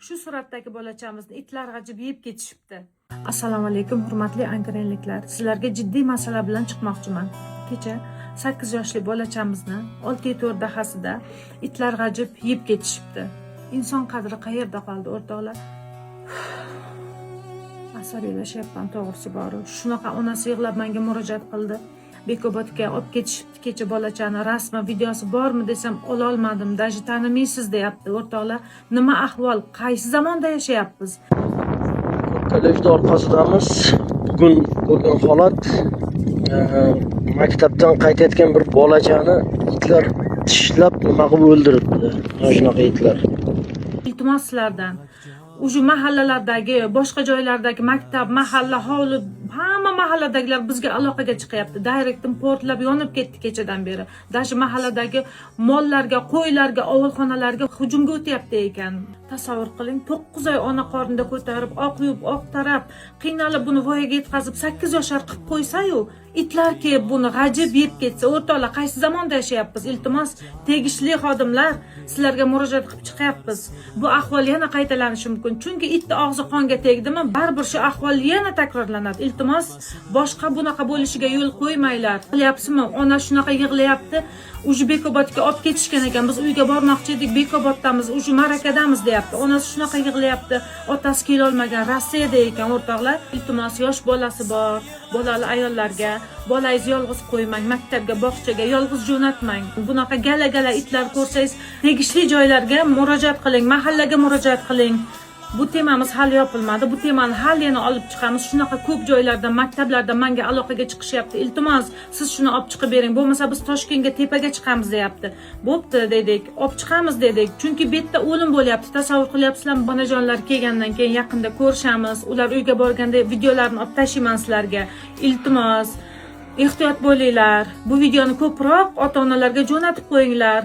Shu suratdagi bolachamizni itlar g'ajib yeb ketishibdi. Assalomu alaykum, hurmatli ankarenliklar. Sizlarga jiddiy masala bilan chiqmoqchiman. Kecha 8 yoshli bolachamizni 6-4 dahasida itlar g'ajib yeb ketishibdi. Inson qadri qayerda qoldi, o'rtoqlar? Asabiylashyapman, to'g'risi bor. Shunaqa onasi yig'lab menga murojaat qildi. Bekobodga olib ketishibdi kecha bolachani, rasmi, videosi bormi desam ololmadim. Daji tanimaysiz deyapti, o'rtoqlar. Nima ahvol? Qaysi zamonda yashayapmiz? Televizor orqasidamiz. Bugun bo'lgan holat, maktabdan qaytayotgan bir bolachani itlar tishlab nima qilib o'ldiribdi. Mana shunaqa itlar. Iltimos sizlardan Uju mahallalardagi, boshqa joylardagi maktab, mahalla, hovli, hamma mahalladagilar bizga aloqaga chiqyapti. Direktim portlab yonib ketdi kechadan beri. Dashi mahalladagi mollarga, qo'ylarga, ovulxonalarga hujumga o'tyapti ekan. Tasavvur qiling, 9 oy ona qornida ko'tarib, oq yub, oq tarab, qiynalib buni voyaga yetkazib 8 yoshar qilib qo'ysa-yu, itlar kelib buni g'ajib yeb ketsa, o'rtoqlar, qaysi zamonda yashayapmiz? Iltimos, tegishli xodimlar, sizlarga murojaat qilib chiqyapmiz. Bu ahvol yana qaytalanishi mumkin. Chunki itning og'zi qonga tegdimi, baribir shu ahvol yana takrorlanadi. Iltimos, boshqa bunaqa bo'lishiga yo'l qo'ymanglar. Bilyapsizmi? Ona shunaqa yig'layapti. Uju Bekobodga olib ketishgan ekan. Biz uyga bormoqchi edik, Bekoboddamiz, uju Marakadamiz deyapti. Onasi shunaqa yig'layapti. Otasi kela olmagan, Rossiyada ekan, o'rtoqlar. Iltimos, yosh bolasi bor, bolali ayollarga bolangizni yolg'iz qo'ymang, maktabga, bog'chaga yolg'iz jo'natmang. Bunaqa gala-gala itlar ko'rsangiz, tegishli joylarga murojaat qiling, mahallaga murojaat qiling. Bu temamiz hali yopilmadi. Bu temani hali yana olib chiqamiz. Shunaqa ko'p joylarda, maktablarda menga aloqaga chiqishyapti. Iltimos, siz shuni olib chiqib bering. Bo'lmasa biz Toshkentga, tepaga chiqamiz deyapti. Bo'pti dedik, olib chiqamiz dedik. Chunki bu yerda o'lim bo'lyapti. Tasavvur qilyapsizlarmi? Bonajonlar kelgandan keyin yaqinda ko'rishamiz. Ular uyga borganda videolarni olib tashlayman sizlarga. Iltimos, ehtiyot bo'linglar. Bu videoni ko'proq ota-onalarga jo'natib qo'yinglar.